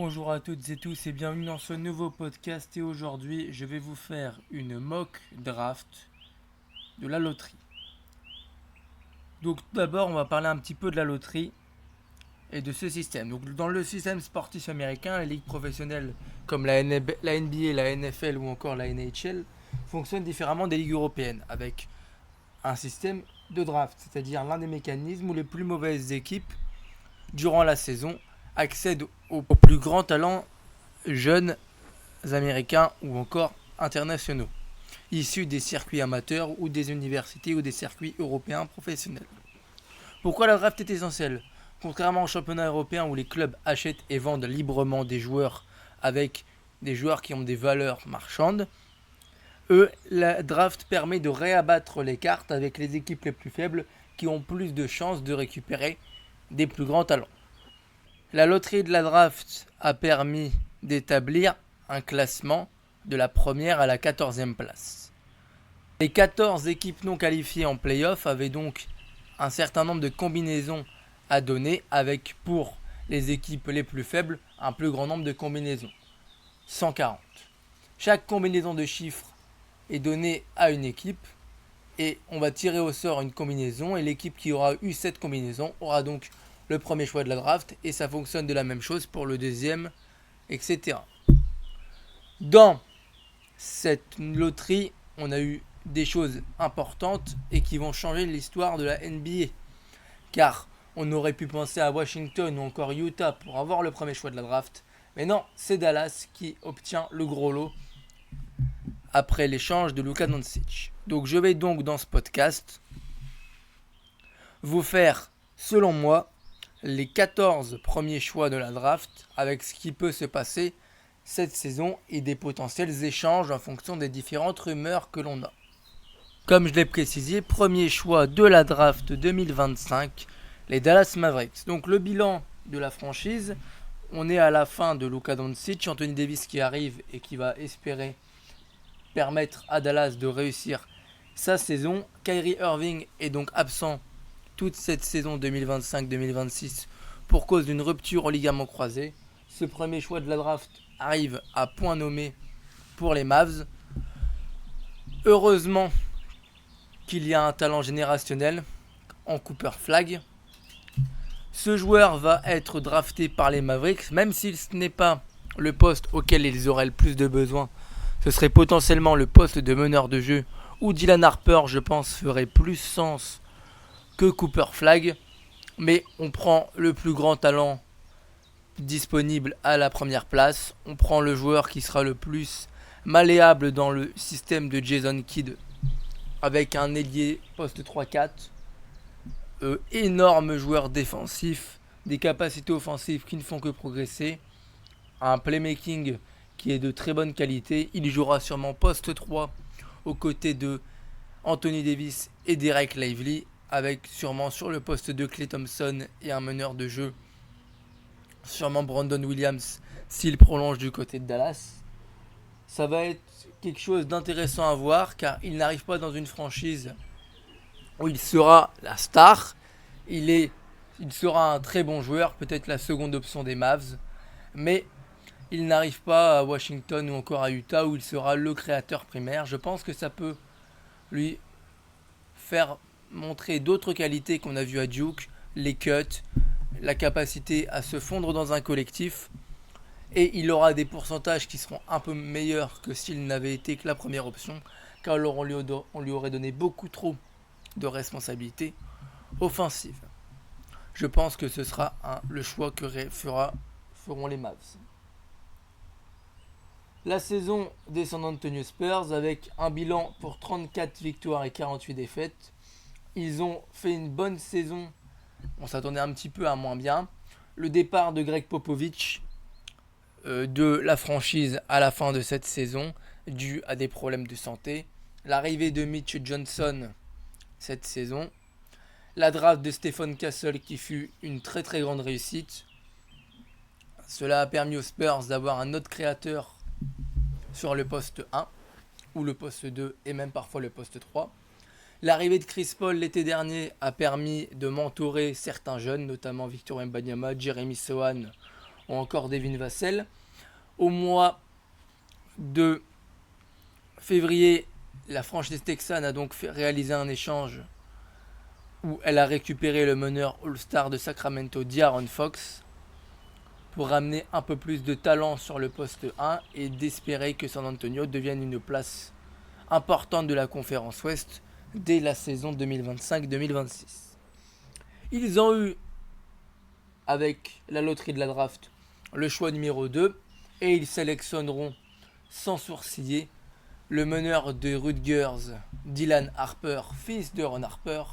Bonjour à toutes et tous et bienvenue dans ce nouveau podcast et aujourd'hui je vais vous faire une mock draft de la loterie. Donc tout d'abord on va parler un petit peu de la loterie et de ce système. Donc dans le système sportif américain, les ligues professionnelles comme la NBA, la NFL ou encore la NHL fonctionnent différemment des ligues européennes avec un système de draft, c'est-à-dire l'un des mécanismes où les plus mauvaises équipes durant la saison accèdent aux plus grands talents jeunes américains ou encore internationaux, issus des circuits amateurs ou des universités ou des circuits européens professionnels. Pourquoi la draft est essentielle? Contrairement au championnat européen où les clubs achètent et vendent librement des joueurs avec des joueurs qui ont des valeurs marchandes, la draft permet de réabattre les cartes avec les équipes les plus faibles qui ont plus de chances de récupérer des plus grands talents. La loterie de la draft a permis d'établir un classement de la première à la 14e place. Les 14 équipes non qualifiées en play-off avaient donc un certain nombre de combinaisons à donner avec pour les équipes les plus faibles un plus grand nombre de combinaisons, 140. Chaque combinaison de chiffres est donnée à une équipe et on va tirer au sort une combinaison et l'équipe qui aura eu cette combinaison aura donc le premier choix de la draft et ça fonctionne de la même chose pour le deuxième, etc. Dans cette loterie, on a eu des choses importantes et qui vont changer l'histoire de la NBA. Car on aurait pu penser à Washington ou encore Utah pour avoir le premier choix de la draft. Mais non, c'est Dallas qui obtient le gros lot après l'échange de Luka Doncic. Donc je vais donc dans ce podcast vous faire, selon moi, les 14 premiers choix de la draft avec ce qui peut se passer cette saison et des potentiels échanges en fonction des différentes rumeurs que l'on a. Comme je l'ai précisé, premier choix de la draft 2025, les Dallas Mavericks. Donc le bilan de la franchise, on est à la fin de Luka Doncic, Anthony Davis qui arrive et qui va espérer permettre à Dallas de réussir sa saison. Kyrie Irving est donc absent toute cette saison 2025-2026 pour cause d'une rupture au ligament croisé. Ce premier choix de la draft arrive à point nommé pour les Mavs. Heureusement qu'il y a un talent générationnel en Cooper Flag. Ce joueur va être drafté par les Mavericks, même si ce n'est pas le poste auquel ils auraient le plus de besoin. Ce serait potentiellement le poste de meneur de jeu où Dylan Harper, je pense, ferait plus sens que Cooper Flag. Mais on prend le plus grand talent disponible à la première place. On prend le joueur qui sera le plus malléable dans le système de Jason Kidd avec un ailier poste 3-4. Énorme joueur défensif, des capacités offensives qui ne font que progresser, un playmaking qui est de très bonne qualité. Il jouera sûrement poste 3 aux côtés de Anthony Davis et Derek Lively, avec sûrement sur le poste de Klay Thompson et un meneur de jeu, sûrement Brandon Williams s'il prolonge du côté de Dallas. Ça va être quelque chose d'intéressant à voir car il n'arrive pas dans une franchise où il sera la star. Il sera un très bon joueur, peut-être la seconde option des Mavs, mais il n'arrive pas à Washington ou encore à Utah où il sera le créateur primaire. Je pense que ça peut lui faire montrer d'autres qualités qu'on a vues à Duke, les cuts, la capacité à se fondre dans un collectif, et il aura des pourcentages qui seront un peu meilleurs que s'il n'avait été que la première option, car alors on lui aurait donné beaucoup trop de responsabilités offensives. Je pense que ce sera le choix que feront les Mavs. La saison des San Antonio Spurs avec un bilan pour 34 victoires et 48 défaites. Ils ont fait une bonne saison. On s'attendait un petit peu à moins bien. Le départ de Greg Popovich de la franchise à la fin de cette saison dû à des problèmes de santé. L'arrivée de Mitch Johnson cette saison. La draft de Stephen Castle qui fut une très très grande réussite. Cela a permis aux Spurs d'avoir un autre créateur sur le poste 1 ou le poste 2 et même parfois le poste 3. L'arrivée de Chris Paul l'été dernier a permis de mentorer certains jeunes, notamment Victor Wembanyama, Jeremy Sohan ou encore Devin Vassell. Au mois de février, la franchise texane a donc réalisé un échange où elle a récupéré le meneur All-Star de Sacramento, De'Aaron Fox, pour ramener un peu plus de talent sur le poste 1 et d'espérer que San Antonio devienne une place importante de la conférence Ouest dès la saison 2025-2026. Ils ont eu, avec la loterie de la draft, le choix numéro 2 et ils sélectionneront sans sourciller le meneur de Rutgers, Dylan Harper, fils de Ron Harper,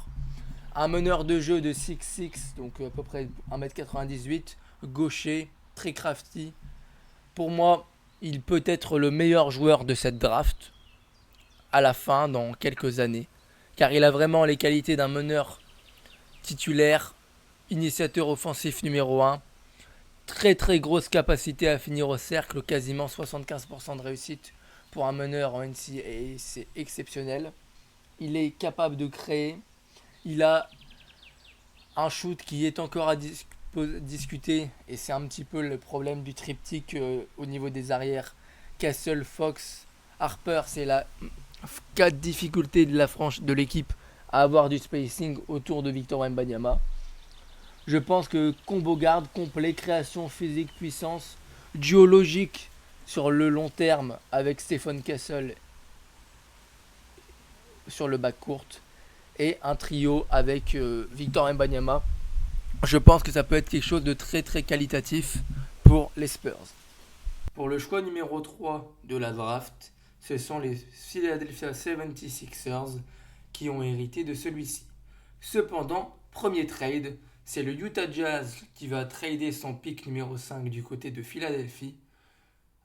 un meneur de jeu de 6'6", donc à peu près 1m98, gaucher, très crafty. Pour moi, il peut être le meilleur joueur de cette draft à la fin, dans quelques années, car il a vraiment les qualités d'un meneur titulaire, initiateur offensif numéro 1, très très grosse capacité à finir au cercle, quasiment 75% de réussite pour un meneur en NCAA, c'est exceptionnel. Il est capable de créer, il a un shoot qui est encore à discuter, et c'est un petit peu le problème du triptyque au niveau des arrières. Castle, Fox, Harper, c'est la 4 difficultés de l'équipe à avoir du spacing autour de Victor Wembanyama. Je pense que combo garde complet, création physique, puissance, duo logique sur le long terme avec Stephen Castle sur le backcourt et un trio avec Victor Wembanyama. Je pense que ça peut être quelque chose de très très qualitatif pour les Spurs. Pour le choix numéro 3 de la draft, ce sont les Philadelphia 76ers qui ont hérité de celui-ci. Cependant, premier trade, c'est le Utah Jazz qui va trader son pick numéro 5 du côté de Philadelphie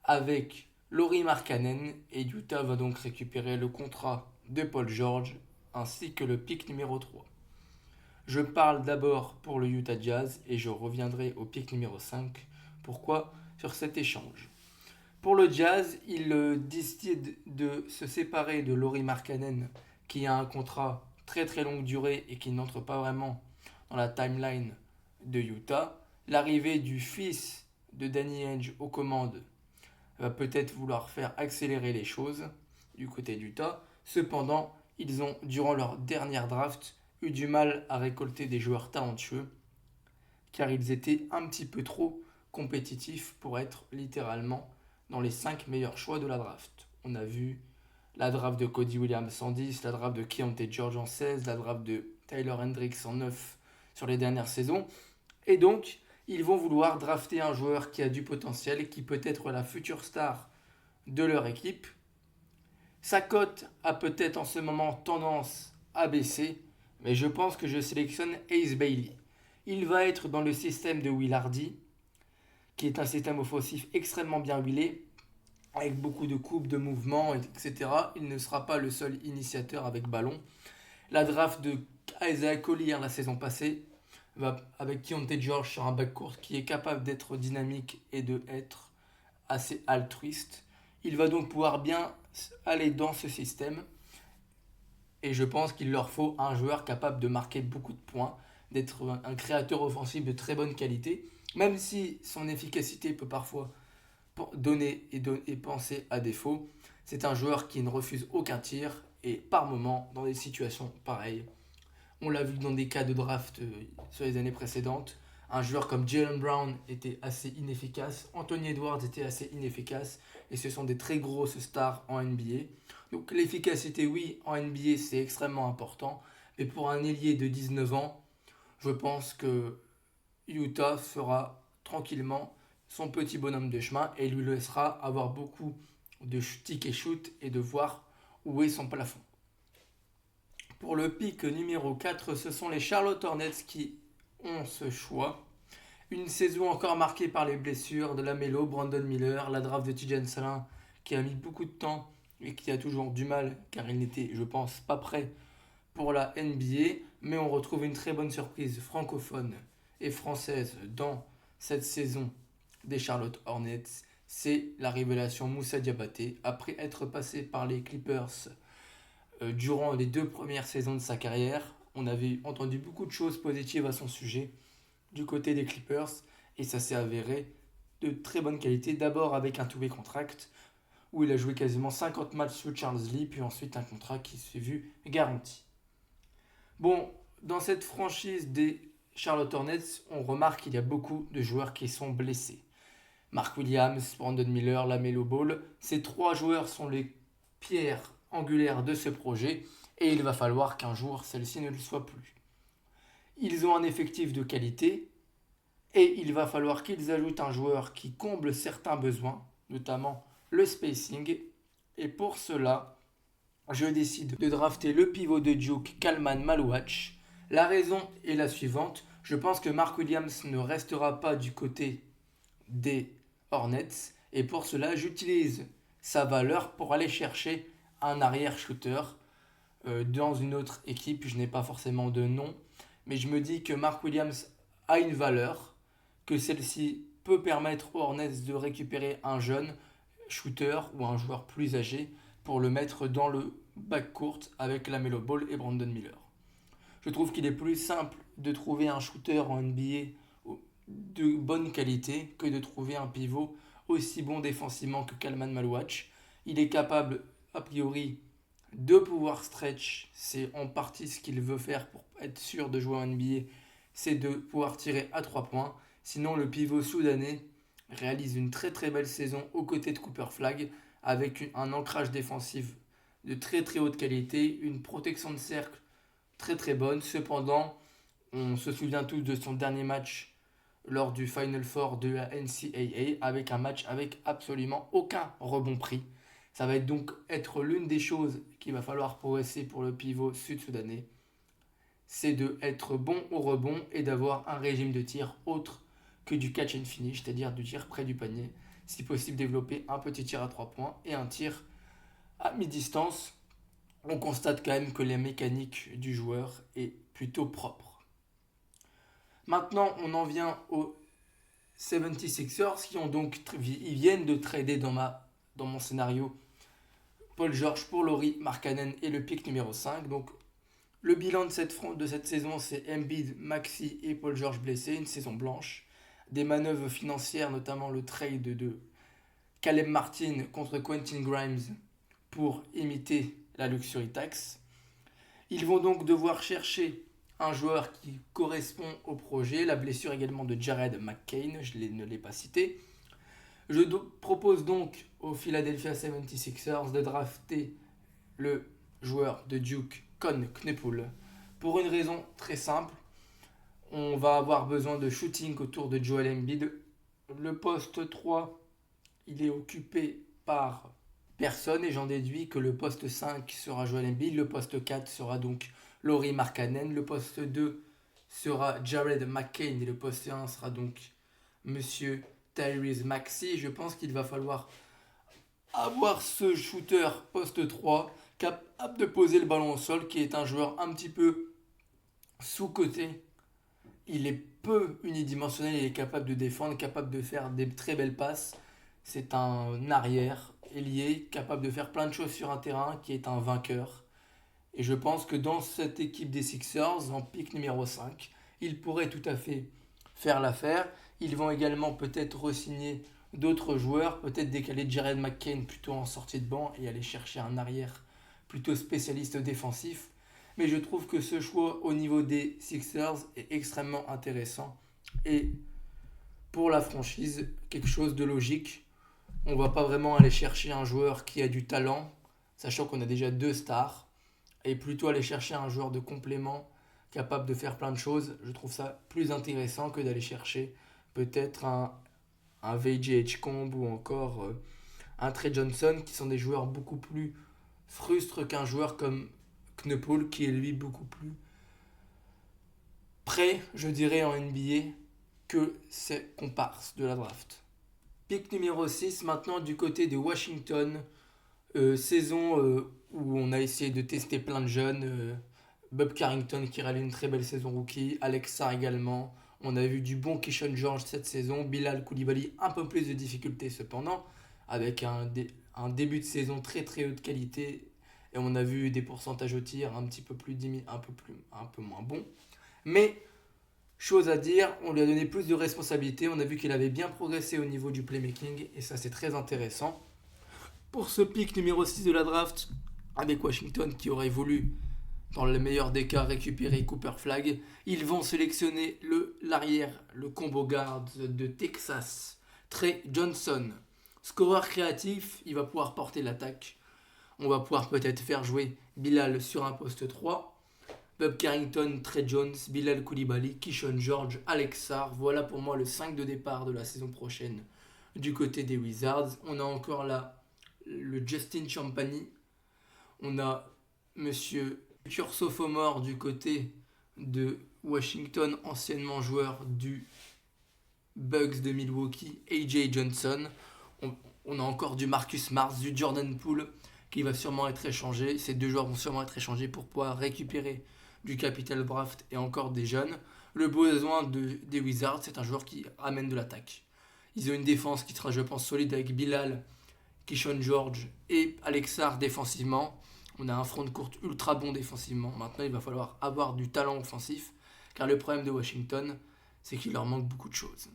avec Lauri Markkanen, et Utah va donc récupérer le contrat de Paul George ainsi que le pick numéro 3. Je parle d'abord pour le Utah Jazz et je reviendrai au pick numéro 5. Pourquoi sur cet échange? Pour le Jazz, il décide de se séparer de Lauri Markkanen qui a un contrat très très longue durée et qui n'entre pas vraiment dans la timeline de Utah. L'arrivée du fils de Danny Ainge aux commandes va peut-être vouloir faire accélérer les choses du côté d'Utah. Cependant, ils ont, durant leur dernière draft, eu du mal à récolter des joueurs talentueux car ils étaient un petit peu trop compétitifs pour être littéralement dans les 5 meilleurs choix de la draft. On a vu la draft de Cody Williams en 10, la draft de Keontae George en 16, la draft de Tyler Hendricks en 9 sur les dernières saisons. Et donc, ils vont vouloir drafter un joueur qui a du potentiel et qui peut être la future star de leur équipe. Sa cote a peut-être en ce moment tendance à baisser, mais je pense que je sélectionne Ace Bailey. Il va être dans le système de Will Hardy, qui est un système offensif extrêmement bien huilé, avec beaucoup de coupes, de mouvements, etc. Il ne sera pas le seul initiateur avec ballon. La draft de Isaiah Collier la saison passée, avec Keontae George sur un backcourt qui est capable d'être dynamique et d'être assez altruiste. Il va donc pouvoir bien aller dans ce système. Et je pense qu'il leur faut un joueur capable de marquer beaucoup de points, d'être un créateur offensif de très bonne qualité, même si son efficacité peut parfois donner et penser à défaut. C'est un joueur qui ne refuse aucun tir et par moment, dans des situations pareilles, on l'a vu dans des cas de draft sur les années précédentes, un joueur comme Jaylen Brown était assez inefficace, Anthony Edwards était assez inefficace, et ce sont des très grosses stars en NBA. Donc l'efficacité, oui, en NBA, c'est extrêmement important, mais pour un ailier de 19 ans, je pense que Utah fera tranquillement son petit bonhomme de chemin et lui laissera avoir beaucoup de tick et shoot et de voir où est son plafond. Pour le pick numéro 4, ce sont les Charlotte Hornets qui ont ce choix. Une saison encore marquée par les blessures de Lamelo, Brandon Miller, la draft de Tidjane Salin qui a mis beaucoup de temps et qui a toujours du mal car il n'était, je pense, pas prêt pour la NBA. Mais on retrouve une très bonne surprise francophone et française dans cette saison des Charlotte Hornets. C'est la révélation Moussa Diabaté. Après être passé par les Clippers durant les 2 premières saisons de sa carrière, on avait entendu beaucoup de choses positives à son sujet du côté des Clippers et ça s'est avéré de très bonne qualité. D'abord avec un two-way contract où il a joué quasiment 50 matchs sous Charles Lee, puis ensuite un contrat qui s'est vu garanti. Bon, dans cette franchise des Charlotte Hornets, on remarque qu'il y a beaucoup de joueurs qui sont blessés. Mark Williams, Brandon Miller, LaMelo Ball, ces 3 joueurs sont les pierres angulaires de ce projet et il va falloir qu'un jour celle-ci ne le soit plus. Ils ont un effectif de qualité et il va falloir qu'ils ajoutent un joueur qui comble certains besoins, notamment le spacing. Et pour cela, je décide de drafter le pivot de Duke, Kalman Malouach. La raison est la suivante. Je pense que Mark Williams ne restera pas du côté des Hornets. Et pour cela, j'utilise sa valeur pour aller chercher un arrière shooter dans une autre équipe. Je n'ai pas forcément de nom. Mais je me dis que Mark Williams a une valeur, que celle-ci peut permettre aux Hornets de récupérer un jeune shooter ou un joueur plus âgé pour le mettre dans le backcourt avec LaMelo Ball et Brandon Miller. Je trouve qu'il est plus simple de trouver un shooter en NBA de bonne qualité que de trouver un pivot aussi bon défensivement que Kalman Malouach. Il est capable, a priori, de pouvoir stretch. C'est en partie ce qu'il veut faire pour être sûr de jouer en NBA, c'est de pouvoir tirer à 3 points. Sinon, le pivot soudanais réalise une très très belle saison aux côtés de Cooper Flagg avec un ancrage défensif de très très haute qualité, une protection de cercle très très bonne. Cependant, on se souvient tous de son dernier match lors du Final Four de la NCAA avec un match avec absolument aucun rebond pris. Ça va donc être l'une des choses qu'il va falloir progresser pour le pivot sud-soudanais. C'est d'être bon au rebond et d'avoir un régime de tir autre que du catch and finish, c'est-à-dire du tir près du panier. Si possible, développer un petit tir à 3 points et un tir à mi-distance. On constate quand même que la mécanique du joueur est plutôt propre. Maintenant, on en vient aux 76ers qui ont donc, ils viennent de trader dans mon scénario Paul George pour Lauri Markkanen et le pick numéro 5. Donc le bilan de cette saison, c'est Embiid, Maxey et Paul George blessés, une saison blanche. Des manœuvres financières, notamment le trade de Caleb Martin contre Quentin Grimes pour imiter la luxury tax. Ils vont donc devoir chercher un joueur qui correspond au projet. La blessure également de Jared McCain, ne l'ai pas cité. Je propose donc aux Philadelphia 76ers de drafter le joueur de Duke, Con Knuppel, pour une raison très simple. On va avoir besoin de shooting autour de Joel Embiid. Le poste 3, il est occupé par personne et j'en déduis que le poste 5 sera Joel Embiid, le poste 4 sera donc Lauri Markkanen, le poste 2 sera Jared McCain et le poste 1 sera donc Monsieur Tyrese Maxey. Je pense qu'il va falloir avoir ce shooter poste 3 capable de poser le ballon au sol, qui est un joueur un petit peu sous-coté. Il est peu unidimensionnel, il est capable de défendre, capable de faire des très belles passes. C'est un arrière ailier capable de faire plein de choses sur un terrain, qui est un vainqueur. Et je pense que dans cette équipe des Sixers, en pick numéro 5, il pourrait tout à fait faire l'affaire. Ils vont également peut-être re-signer d'autres joueurs, peut-être décaler Jared McCain plutôt en sortie de banc et aller chercher un arrière plutôt spécialiste défensif. Mais je trouve que ce choix au niveau des Sixers est extrêmement intéressant et pour la franchise, quelque chose de logique. On ne va pas vraiment aller chercher un joueur qui a du talent, sachant qu'on a déjà 2 stars, et plutôt aller chercher un joueur de complément capable de faire plein de choses. Je trouve ça plus intéressant que d'aller chercher peut-être un VJ Combe ou encore un Trey Johnson, qui sont des joueurs beaucoup plus frustres qu'un joueur comme Knuppel, qui est lui beaucoup plus prêt, je dirais, en NBA que ses comparses de la draft. Pick numéro 6, maintenant du côté de Washington. Saison où on a essayé de tester plein de jeunes. Bob Carrington qui réalise une très belle saison rookie. Alex Sarr également. On a vu du bon Keyshawn George cette saison. Bilal Koulibaly, un peu plus de difficultés cependant, avec un début de saison très très haute qualité. Et on a vu des pourcentages au tir un peu moins bons. Mais Chose à dire, on lui a donné plus de responsabilités. On a vu qu'il avait bien progressé au niveau du playmaking. Et ça, c'est très intéressant. Pour ce pick numéro 6 de la draft, avec Washington qui aurait voulu, dans le meilleur des cas, récupérer Cooper Flag, ils vont sélectionner l'arrière, le combo guard de Texas, Trey Johnson. Scoreur créatif, il va pouvoir porter l'attaque. On va pouvoir peut-être faire jouer Bilal sur un poste 3. Bob Carrington, Trey Jones, Bilal Coulibaly, Kishon George, Alex Sarr. Voilà pour moi le 5 de départ de la saison prochaine du côté des Wizards. On a encore là le Justin Champagny. On a Monsieur Cure Sophomore du côté de Washington, anciennement joueur du Bucks de Milwaukee, AJ Johnson. On a encore du Marcus Smart, du Jordan Poole qui va sûrement être échangé. Ces deux joueurs vont sûrement être échangés pour pouvoir récupérer du capital draft et encore des jeunes. Le besoin des Wizards, c'est un joueur qui amène de l'attaque. Ils ont une défense qui sera, je pense, solide avec Bilal, Kishon George et Alex Sarr défensivement. On a un front de courte ultra bon défensivement. Maintenant, il va falloir avoir du talent offensif, car le problème de Washington, c'est qu'il leur manque beaucoup de choses.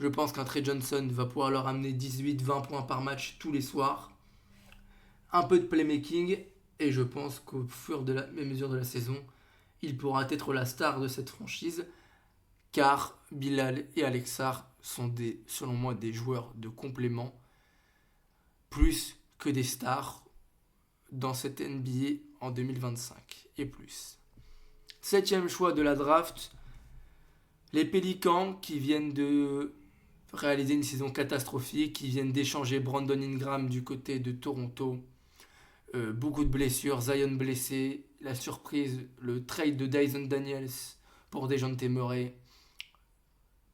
Je pense qu'un Trey Johnson va pouvoir leur amener 18-20 points par match tous les soirs. Un peu de playmaking, et je pense qu'au fur et à mesure de la saison, il pourra être la star de cette franchise, car Bilal et Alex Sarr sont selon moi des joueurs de complément, plus que des stars dans cette NBA en 2025 et plus. 7e choix de la draft, les Pélicans qui viennent de réaliser une saison catastrophique, qui viennent d'échanger Brandon Ingram du côté de Toronto. Beaucoup de blessures, Zion blessé, la surprise, le trade de Dyson Daniels pour Dejounte Murray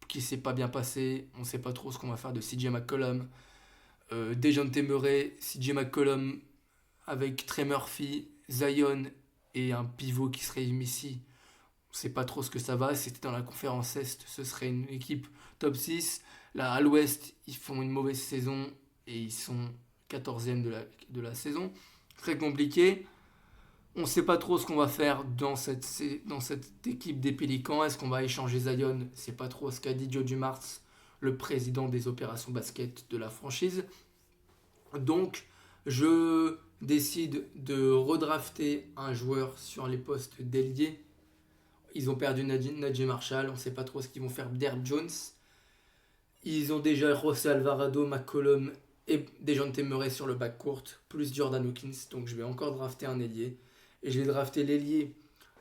qui s'est pas bien passé. On ne sait pas trop ce qu'on va faire de CJ McCollum. Dejounte Murray, CJ McCollum avec Trey Murphy, Zion et un pivot qui serait ici. On ne sait pas trop ce que ça va. C'était dans la conférence Est, ce serait une équipe top 6. Là, à l'Ouest, ils font une mauvaise saison et ils sont 14e de la saison. Très compliqué. On ne sait pas trop ce qu'on va faire dans cette équipe des Pélicans. Est-ce qu'on va échanger Zion? C'est pas trop ce qu'a dit Joe Dumars, le président des opérations basket de la franchise. Donc, je décide de redrafter un joueur sur les postes d'ailier. Ils ont perdu Najee Marshall. On ne sait pas trop ce qu'ils vont faire. Derrick Jones. Ils ont déjà José Alvarado, McCollum et Dejounte Murray sur le backcourt, plus Jordan Hawkins. Donc je vais encore drafter un ailier. Et je vais drafter l'ailier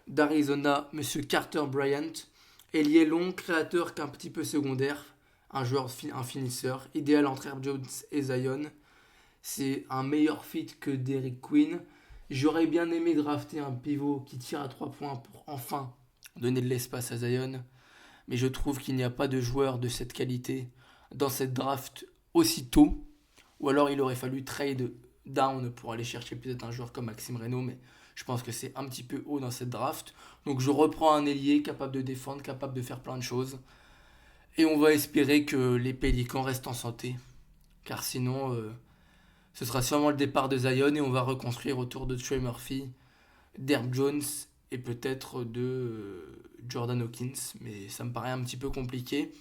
d'Arizona, Monsieur Carter Bryant. Ailier long, créateur qu'un petit peu secondaire. Un joueur, un finisseur. Idéal entre Herb Jones et Zion. C'est un meilleur fit que Derrick Queen. J'aurais bien aimé drafter un pivot qui tire à 3 points pour enfin donner de l'espace à Zion. Mais je trouve qu'il n'y a pas de joueur de cette qualité dans cette draft aussitôt. Ou alors il aurait fallu trade down pour aller chercher peut-être un joueur comme Maxime Reynaud, mais je pense que c'est un petit peu haut dans cette draft. Donc je reprends un ailier capable de défendre, capable de faire plein de choses. Et on va espérer que les Pélicans restent en santé. Car sinon, ce sera sûrement le départ de Zion et on va reconstruire autour de Trey Murphy, Derrick Jones et peut-être de Jordan Hawkins. Mais ça me paraît un petit peu compliqué.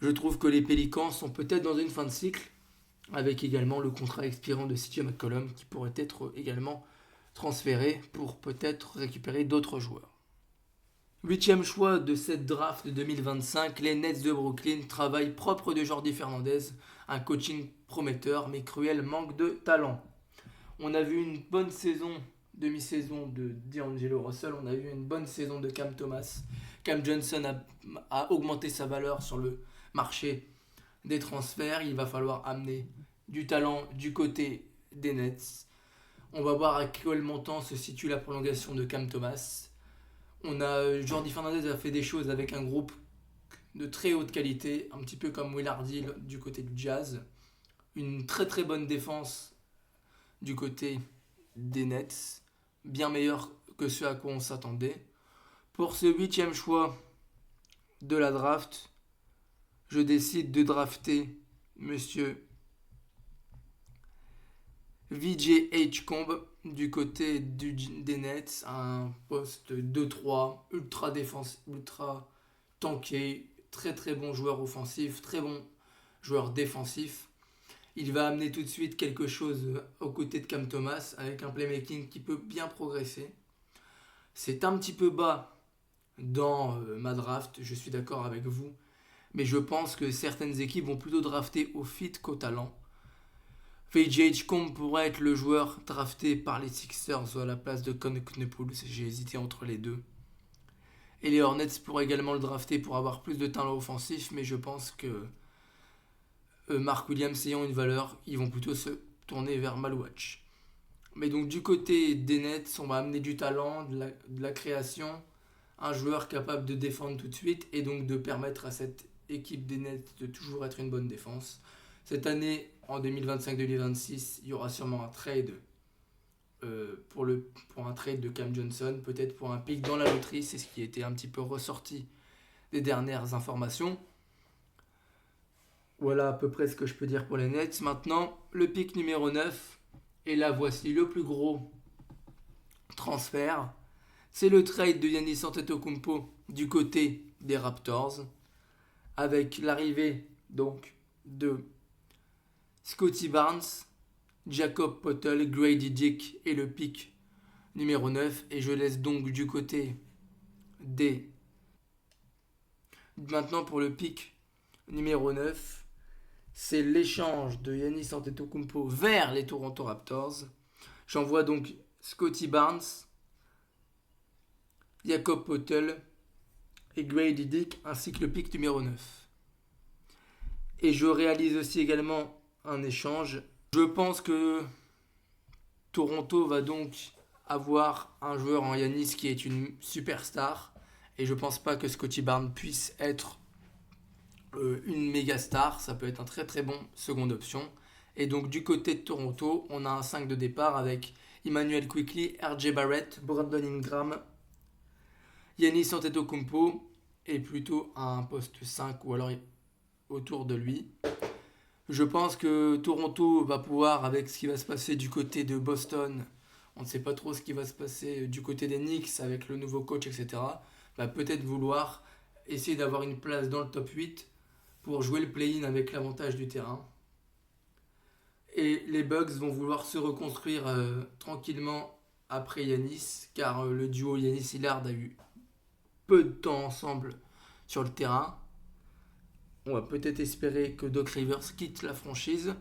Je trouve que les Pélicans sont peut-être dans une fin de cycle, avec également le contrat expirant de CJ McCollum qui pourrait être également transféré pour peut-être récupérer d'autres joueurs. 8e choix de cette draft de 2025, les Nets de Brooklyn, travail propre de Jordi Fernandez, un coaching prometteur mais cruel manque de talent. On a vu une bonne saison, demi-saison de D'Angelo Russell, on a vu une bonne saison de Cam Thomas. Cam Johnson a augmenté sa valeur sur le marché des transferts, il va falloir amener du talent du côté des Nets. On va voir à quel montant se situe la prolongation de Cam Thomas. Jordi Fernandez a fait des choses avec un groupe de très haute qualité, un petit peu comme Will Hardy du côté du Jazz. Une très très bonne défense du côté des Nets, bien meilleure que ce à quoi on s'attendait. Pour ce 8e choix de la draft, je décide de drafter Monsieur VJ Edgecombe du côté des Nets, un poste 2-3, ultra défense, ultra tanker, très très bon joueur offensif, très bon joueur défensif. Il va amener tout de suite quelque chose aux côtés de Cam Thomas avec un playmaking qui peut bien progresser. C'est un petit peu bas dans ma draft, je suis d'accord avec vous, mais je pense que certaines équipes vont plutôt drafter au fit qu'au talent. VJ Edgecombe pourrait être le joueur drafté par les Sixers à la place de Con Knupples, j'ai hésité entre les deux. Et les Hornets pourraient également le drafter pour avoir plus de talent offensif, mais je pense que Mark Williams ayant une valeur, ils vont plutôt se tourner vers Malwatch. Mais donc du côté des Nets, on va amener du talent, de la création, un joueur capable de défendre tout de suite et donc de permettre à cette équipe des Nets de toujours être une bonne défense. Cette année, en 2025-2026, il y aura sûrement un trade pour un trade de Cam Johnson, peut-être pour un pick dans la loterie, c'est ce qui était un petit peu ressorti des dernières informations. Voilà à peu près ce que je peux dire pour les Nets. Maintenant, le pick numéro 9, et là voici le plus gros transfert. C'est le trade de Giannis Antetokounmpo du côté des Raptors, avec l'arrivée donc de Scottie Barnes, Jakob Poeltl, Grady Dick et le pick numéro 9. Et je laisse donc du côté des... Maintenant pour le pick numéro 9, c'est l'échange de Giannis Antetokounmpo vers les Toronto Raptors. J'envoie donc Scottie Barnes, Jakob Poeltl et Grady Dick ainsi que le pick numéro 9. Et je réalise aussi également un échange. Je pense que Toronto va donc avoir un joueur en Giannis qui est une superstar. Et je pense pas que Scottie Barnes puisse être une méga star. Ça peut être un très très bon seconde option. Et donc du côté de Toronto, on a un 5 de départ avec Emmanuel Quickley, RJ Barrett, Brandon Ingram, Giannis Antetokounmpo et plutôt un poste 5 ou alors autour de lui. Je pense que Toronto va pouvoir, avec ce qui va se passer du côté de Boston, on ne sait pas trop ce qui va se passer du côté des Knicks avec le nouveau coach, etc., va peut-être vouloir essayer d'avoir une place dans le top 8 pour jouer le play-in avec l'avantage du terrain. Et les Bucks vont vouloir se reconstruire tranquillement après Giannis, car le duo Giannis-Lillard a eu peu de temps ensemble sur le terrain. On va peut-être espérer que Doc Rivers quitte la franchise.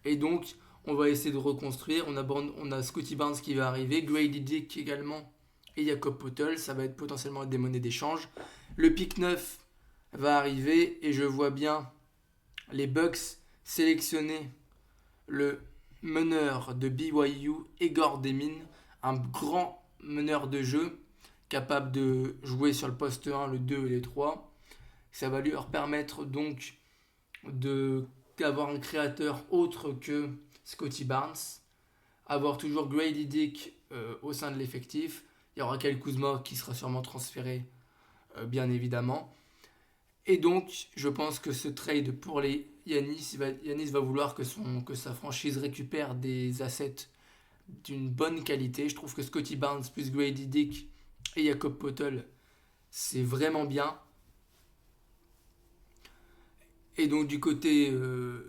Et donc, on va essayer de reconstruire. On a Scottie Barnes qui va arriver, Grady Dick également, et Jakob Poeltl. Ça va être potentiellement des monnaies d'échange. Le pick 9 va arriver et je vois bien les Bucks sélectionner le meneur de BYU, Egor Demin, un grand meneur de jeu, capable de jouer sur le poste 1, le 2 et les 3. Ça va lui leur permettre donc d'avoir un créateur autre que Scottie Barnes, avoir toujours Grady Dick au sein de l'effectif. Il y aura Kyle Kuzma qui sera sûrement transféré, bien évidemment. Et donc, je pense que ce trade pour les Giannis va vouloir que sa franchise récupère des assets d'une bonne qualité. Je trouve que Scottie Barnes plus Grady Dick et Jakob Poeltl, c'est vraiment bien. Et donc du côté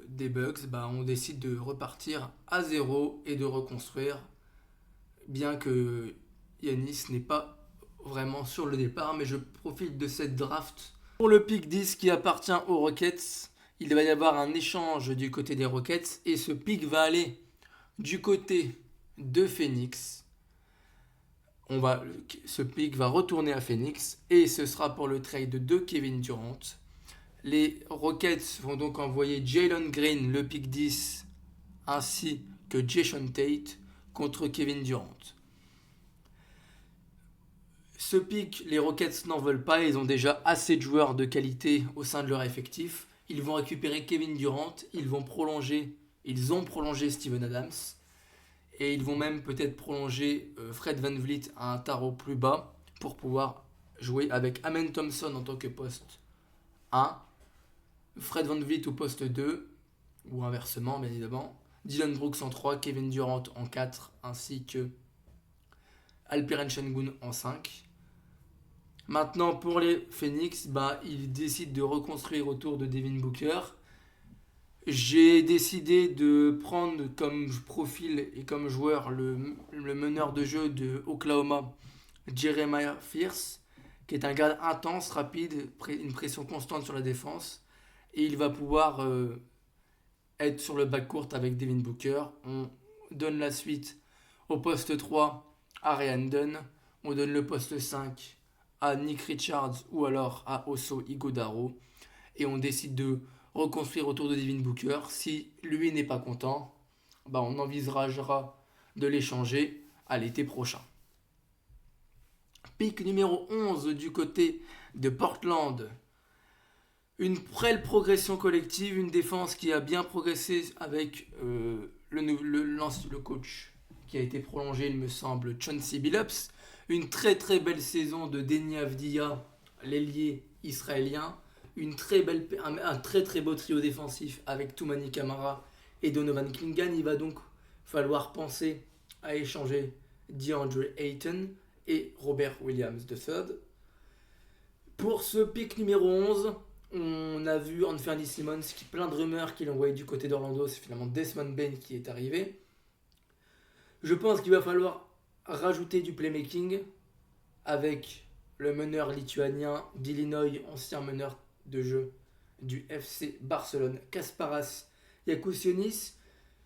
des Bucks, on décide de repartir à zéro et de reconstruire, bien que Giannis n'est pas vraiment sur le départ, mais je profite de cette draft. Pour le pick 10 qui appartient aux Rockets, il va y avoir un échange du côté des Rockets et ce pick va aller du côté de Phoenix. Ce pick va retourner à Phoenix et ce sera pour le trade de Kevin Durant. Les Rockets vont donc envoyer Jalen Green, le pick 10, ainsi que Jason Tate contre Kevin Durant. Ce pick, les Rockets n'en veulent pas, ils ont déjà assez de joueurs de qualité au sein de leur effectif. Ils vont récupérer Kevin Durant, ils ont prolongé Steven Adams, et ils vont même peut-être prolonger Fred VanVleet à un tarot plus bas pour pouvoir jouer avec Amen Thompson en tant que poste 1, Fred VanVleet au poste 2, ou inversement bien évidemment, Dylan Brooks en 3, Kevin Durant en 4, ainsi que Alperen Sengun en 5. Maintenant, pour les Phoenix, ils décident de reconstruire autour de Devin Booker. J'ai décidé de prendre comme profil et comme joueur le meneur de jeu de Oklahoma, Jeremiah Fierce, qui est un gars intense, rapide, une pression constante sur la défense. Et il va pouvoir être sur le backcourt avec Devin Booker. On donne la suite au poste 3 à Ryan Dunn. On donne le poste 5 à Nick Richards ou alors à Oso Ighodaro. Et on décide de reconstruire autour de Devin Booker. Si lui n'est pas content, on envisagera de l'échanger à l'été prochain. Pick numéro 11 du côté de Portland. Une belle progression collective, une défense qui a bien progressé avec le coach qui a été prolongé, il me semble, Chauncey Billups. Une très très belle saison de Deni Avdija, l'ailier israélien. Un très très beau trio défensif avec Toumani Camara et Donovan Clingan. Il va donc falloir penser à échanger DeAndre Ayton et Robert Williams III. Pour ce pick numéro 11, on a vu Anthony Simmons, plein de rumeurs qu'il envoyait du côté d'Orlando. C'est finalement Desmond Bane qui est arrivé. Je pense qu'il va falloir rajouter du playmaking avec le meneur lituanien d'Illinois, ancien meneur de jeu du FC Barcelone, Kasparas Jakusionis.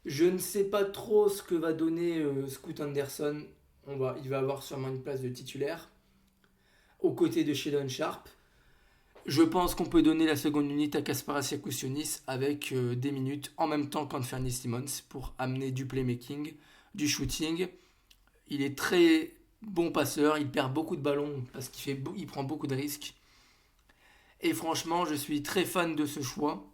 Je ne sais pas trop ce que va donner Scoot Anderson. Il va avoir sûrement une place de titulaire aux côtés de Sheldon Sharp. Je pense qu'on peut donner la seconde unité à Kasparas Jakusionis avec des minutes en même temps qu'Anthony Simmons pour amener du playmaking, du shooting. Il est très bon passeur, il perd beaucoup de ballons parce qu'il prend beaucoup de risques. Et franchement, je suis très fan de ce choix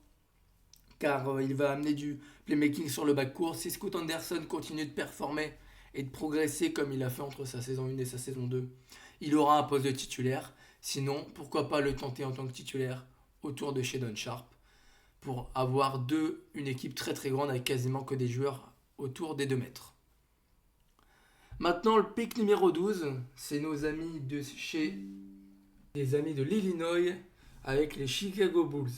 car il va amener du playmaking sur le backcourt. Si Scoot Anderson continue de performer et de progresser comme il a fait entre sa saison 1 et sa saison 2, il aura un poste de titulaire. Sinon, pourquoi pas le tenter en tant que titulaire autour de Sheldon Sharp pour avoir une équipe très très grande avec quasiment que des joueurs autour des 2 mètres. Maintenant, le pick numéro 12, c'est nos amis des amis de l'Illinois avec les Chicago Bulls.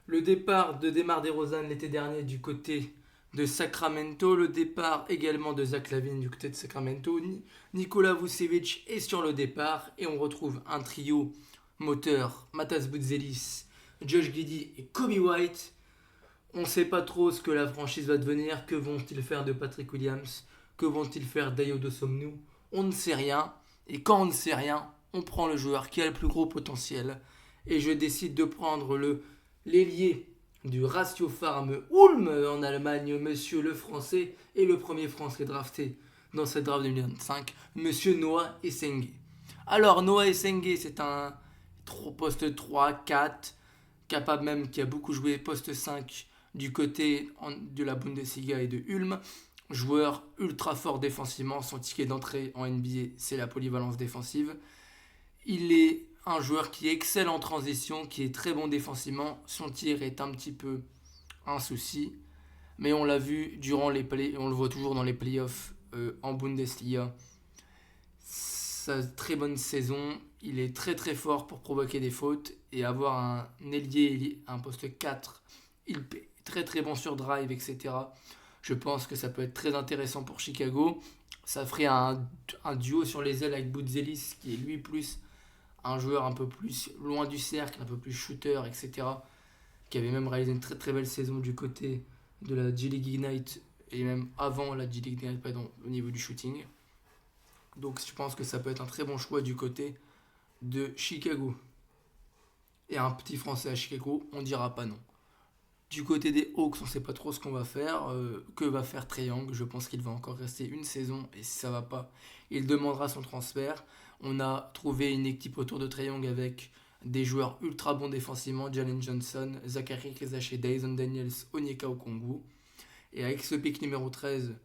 Le départ de DeMar DeRozan l'été dernier du côté de Sacramento, le départ également de Zach LaVine du côté de Sacramento, Nikola Vucevic est sur le départ et on retrouve un trio moteur, Matas Boutzelis, Josh Giddey et Kobe White. On ne sait pas trop ce que la franchise va devenir, que vont-ils faire de Patrick Williams, que vont-ils faire d'Ayo Dosunmu, on ne sait rien, et quand on ne sait rien, on prend le joueur qui a le plus gros potentiel, et je décide de prendre l'ailier du Ratio Farm Ulm en Allemagne, monsieur le français, et le premier français drafté dans cette draft 2025, monsieur Noah Essenge. Alors Noah Essenge, c'est un poste 3, 4, capable même qui a beaucoup joué poste 5 du côté de la Bundesliga et de Ulm. Joueur ultra fort défensivement, son ticket d'entrée en NBA, c'est la polyvalence défensive. Il est un joueur qui excelle en transition, qui est très bon défensivement. Son tir est un petit peu un souci, mais on l'a vu durant les playoffs, on le voit toujours dans les playoffs en Bundesliga. Sa très bonne saison, il est très très fort pour provoquer des fautes et avoir un ailier, un poste 4, il est très très bon sur drive, etc. Je pense que ça peut être très intéressant pour Chicago. Ça ferait un duo sur les ailes avec Boutzelis, qui est lui plus un joueur un peu plus loin du cercle, un peu plus shooter, etc. Qui avait même réalisé une très très belle saison du côté de la G-League Ignite et même avant la G-League Ignite, au niveau du shooting. Donc je pense que ça peut être un très bon choix du côté de Chicago. Et un petit français à Chicago, on dira pas non. Du côté des Hawks, on ne sait pas trop ce qu'on va faire. Que va faire Trae Young? Je pense qu'il va encore rester une saison et si ça va pas, il demandera son transfert. On a trouvé une équipe autour de Trae Young avec des joueurs ultra bons défensivement, Jalen Johnson, Zachary Kezache, Dyson Daniels, Onyeka Okongwu. Et avec ce pick numéro 13,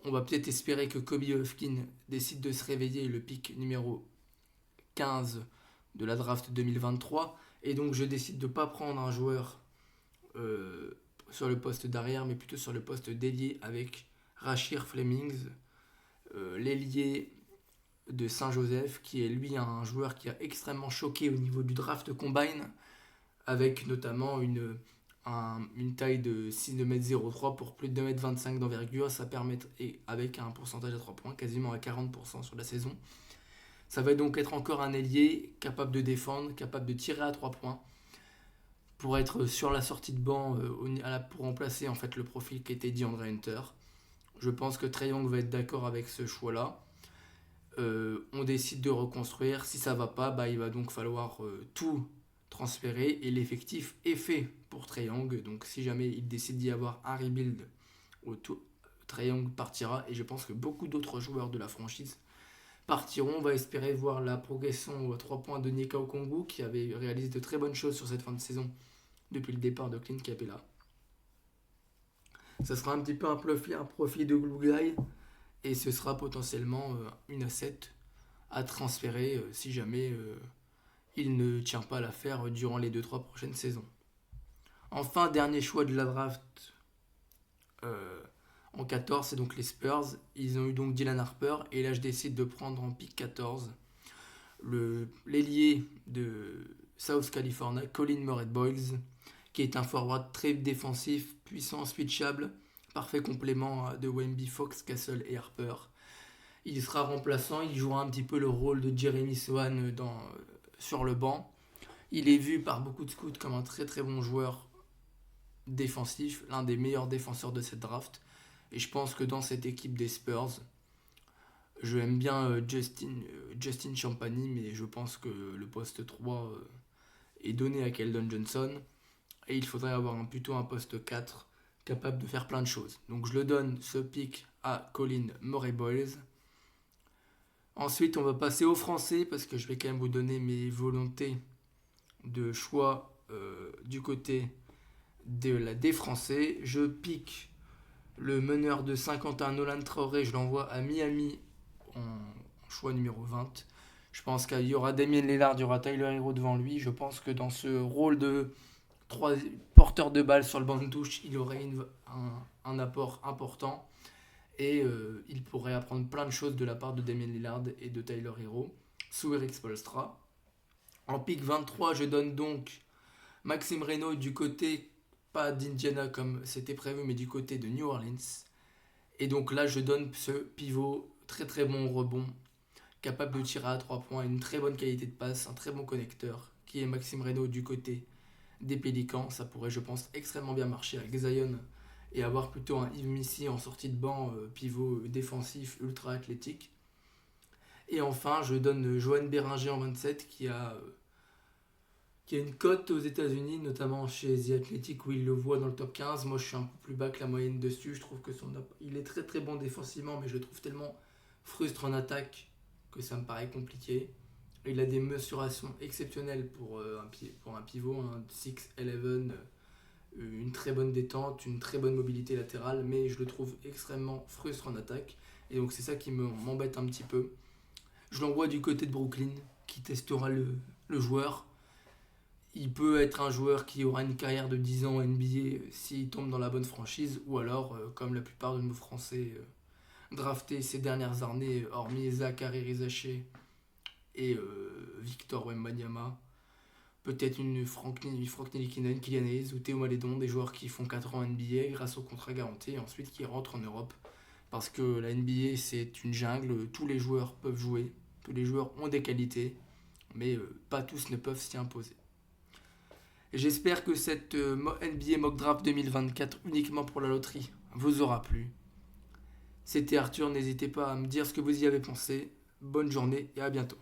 on va peut-être espérer que Kobe Hofkin décide de se réveiller, le pick numéro 15 de la draft 2023. Et donc je décide de ne pas prendre un joueur sur le poste d'arrière, mais plutôt sur le poste d'ailier avec Rashir Flemings, l'ailier de Saint-Joseph, qui est lui un joueur qui a extrêmement choqué au niveau du draft combine, avec notamment une taille de 6,03 m pour plus de 2,25 m d'envergure. Ça permet, et avec un pourcentage à 3 points, quasiment à 40% sur la saison. Ça va donc être encore un ailier capable de défendre, capable de tirer à 3 points, pour être sur la sortie de banc, pour remplacer en fait le profil qui était DeAndre Hunter. Je pense que Trae Young va être d'accord avec ce choix-là. On décide de reconstruire. Si ça va pas, il va donc falloir tout transférer. Et l'effectif est fait pour Trae Young. Donc si jamais il décide d'y avoir un rebuild, Trae Young partira. Et je pense que beaucoup d'autres joueurs de la franchise partiront. On va espérer voir la progression à 3 points de Onyeka Okongwu, qui avait réalisé de très bonnes choses sur cette fin de saison depuis le départ de Clint Capela. Ça sera un petit peu un profil de glue guy, et ce sera potentiellement une asset à transférer si jamais il ne tient pas l'affaire durant les 2-3 prochaines saisons. Enfin, dernier choix de la draft en 14, c'est donc les Spurs. Ils ont eu donc Dylan Harper, et là je décide de prendre en pick 14 l'ailier de South California, Colin Murray-Boyles, qui est un forward très défensif, puissant, switchable, parfait complément de Wemby, Fox, Castle et Harper. Il sera remplaçant, il jouera un petit peu le rôle de Jeremy Sohan sur le banc. Il est vu par beaucoup de scouts comme un très très bon joueur défensif, l'un des meilleurs défenseurs de cette draft. Et je pense que dans cette équipe des Spurs, je aime bien Justin Champagny, mais je pense que le poste 3 est donné à Keldon Johnson. Et il faudrait avoir plutôt un poste 4 capable de faire plein de choses. Donc je le donne, ce pick, à Colin Murray-Boyles. Ensuite, on va passer aux Français, parce que je vais quand même vous donner mes volontés de choix du côté des Français. Je pique le meneur de Saint-Quentin, Nolan Traoré, je l'envoie à Miami en choix numéro 20. Je pense qu'il y aura Damien Lillard, il y aura Tyler Hero devant lui. Je pense que dans ce rôle de 3 porteurs de balles sur le banc de touche, il aurait un apport important. Et il pourrait apprendre plein de choses de la part de Damien Lillard et de Tyler Hero sous Eric Spoelstra. En pick 23, je donne donc Maxime Reynaud du côté, pas d'Indiana comme c'était prévu, mais du côté de New Orleans. Et donc là, je donne ce pivot très très bon rebond, capable de tirer à 3 points, une très bonne qualité de passe, un très bon connecteur, qui est Maxime Reynaud du côté des Pélicans. Ça pourrait, je pense, extrêmement bien marcher avec Zion et avoir plutôt un Yves Missi en sortie de banc, pivot défensif ultra athlétique. Et enfin, je donne Johan Béringer en 27, qui a une cote aux États-Unis, notamment chez The Athletic, où il le voit dans le top 15. Moi, je suis un peu plus bas que la moyenne dessus. Je trouve que il est très très bon défensivement, mais je le trouve tellement frustre en attaque que ça me paraît compliqué. Il a des mesurations exceptionnelles pour un pivot, un 6'11", une très bonne détente, une très bonne mobilité latérale, mais je le trouve extrêmement frustre en attaque. Et donc c'est ça qui m'embête un petit peu. Je l'envoie du côté de Brooklyn, qui testera le joueur. Il peut être un joueur qui aura une carrière de 10 ans en NBA s'il tombe dans la bonne franchise, ou alors, comme la plupart de nos Français draftés ces dernières années, hormis Zachary Rizaché et Victor Wembanyama, peut-être une Frank Ntilikina, Kylian Hayes ou Théo Maledon, des joueurs qui font 4 ans en NBA grâce au contrat garanti et ensuite qui rentrent en Europe. Parce que la NBA, c'est une jungle, tous les joueurs peuvent jouer, tous les joueurs ont des qualités, mais pas tous ne peuvent s'y imposer. Et j'espère que cette NBA Mock Draft 2024 uniquement pour la loterie vous aura plu. C'était Arthur, n'hésitez pas à me dire ce que vous y avez pensé. Bonne journée et à bientôt.